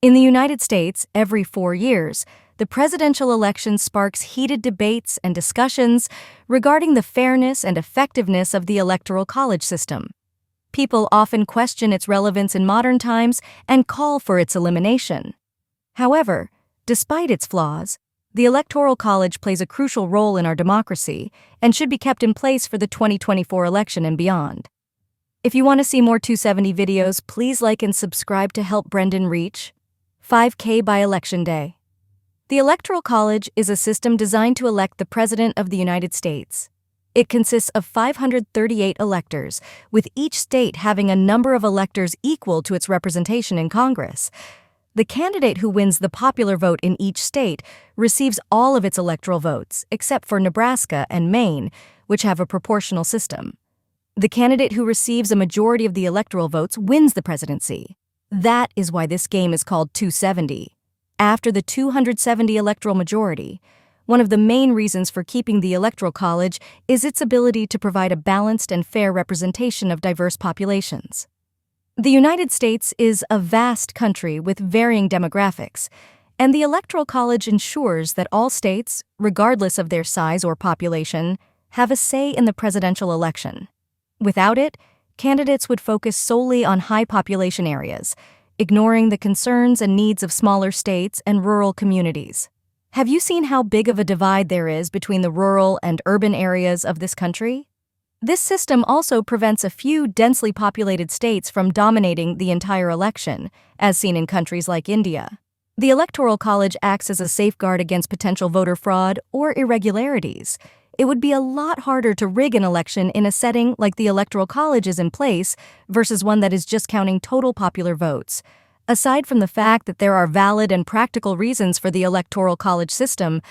In the United States, every 4 years, the presidential election sparks heated debates and discussions regarding the fairness and effectiveness of the Electoral College system. People often question its relevance in modern times and call for its elimination. However, despite its flaws, the Electoral College plays a crucial role in our democracy and should be kept in place for the 2024 election and beyond. If you want to see more 270 videos, please like and subscribe to help Brendan reach 5K by Election Day. The Electoral College is a system designed to elect the President of the United States. It consists of 538 electors, with each state having a number of electors equal to its representation in Congress. The candidate who wins the popular vote in each state receives all of its electoral votes, except for Nebraska and Maine, which have a proportional system. The candidate who receives a majority of the electoral votes wins the presidency. That is why this game is called 270, after the 270 electoral majority. One of the main reasons for keeping the Electoral College is its ability to provide a balanced and fair representation of diverse populations. The United States is a vast country with varying demographics, and the Electoral College ensures that all states, regardless of their size or population, have a say in the presidential election. Without it, candidates would focus solely on high population areas, ignoring the concerns and needs of smaller states and rural communities. Have you seen how big of a divide there is between the rural and urban areas of this country? This system also prevents a few densely populated states from dominating the entire election, as seen in countries like India. The Electoral College acts as a safeguard against potential voter fraud or irregularities. It would be a lot harder to rig an election in a setting like the Electoral College is in place versus one that is just counting total popular votes. Aside from the fact that there are valid and practical reasons for the Electoral College system,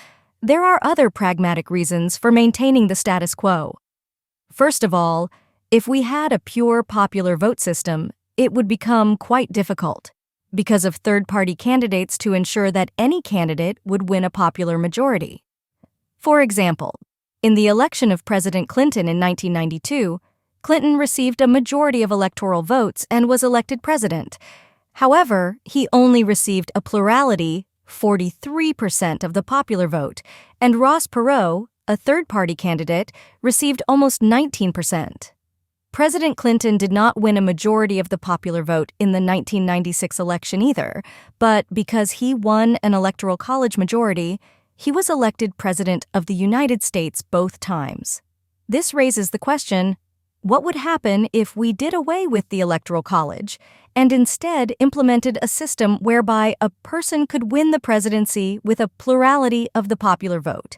there are other pragmatic reasons for maintaining the status quo. First of all, if we had a pure popular vote system, it would become quite difficult because of third-party candidates to ensure that any candidate would win a popular majority. For example, in the election of President Clinton in 1992, Clinton received a majority of electoral votes and was elected president. However, he only received a plurality, 43% of the popular vote, and Ross Perot, a third-party candidate, received almost 19%. President Clinton did not win a majority of the popular vote in the 1996 election either, but because he won an Electoral College majority, he was elected President of the United States both times. This raises the question, what would happen if we did away with the Electoral College and instead implemented a system whereby a person could win the presidency with a plurality of the popular vote?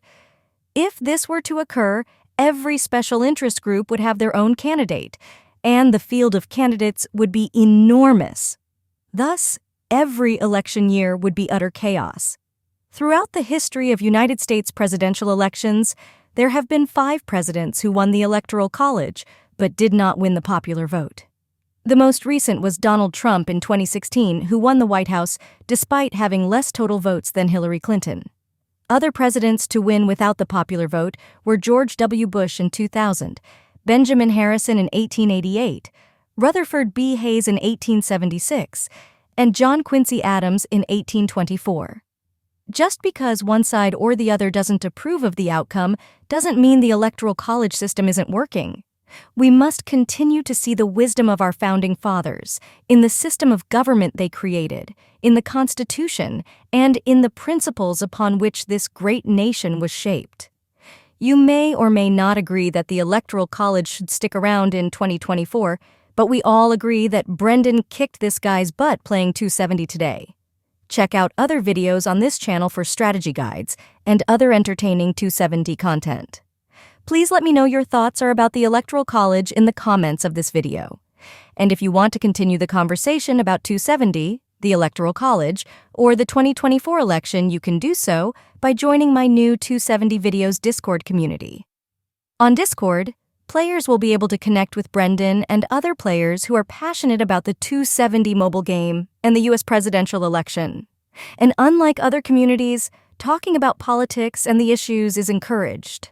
If this were to occur, every special interest group would have their own candidate, and the field of candidates would be enormous. Thus, every election year would be utter chaos. Throughout the history of United States presidential elections, there have been 5 presidents who won the Electoral College but did not win the popular vote. The most recent was Donald Trump in 2016, who won the White House despite having less total votes than Hillary Clinton. Other presidents to win without the popular vote were George W. Bush in 2000, Benjamin Harrison in 1888, Rutherford B. Hayes in 1876, and John Quincy Adams in 1824. Just because one side or the other doesn't approve of the outcome doesn't mean the Electoral College system isn't working. We must continue to see the wisdom of our founding fathers in the system of government they created, in the Constitution, and in the principles upon which this great nation was shaped. You may or may not agree that the Electoral College should stick around in 2024, but we all agree that Brendan kicked this guy's butt playing 270 today. Check out other videos on this channel for strategy guides and other entertaining 270 content. Please let me know your thoughts are about the Electoral College in the comments of this video. And if you want to continue the conversation about 270, the Electoral College, or the 2024 election, you can do so by joining my new 270 Videos Discord community. On Discord, players will be able to connect with Brendan and other players who are passionate about the 270 mobile game and the US presidential election. And unlike other communities, talking about politics and the issues is encouraged.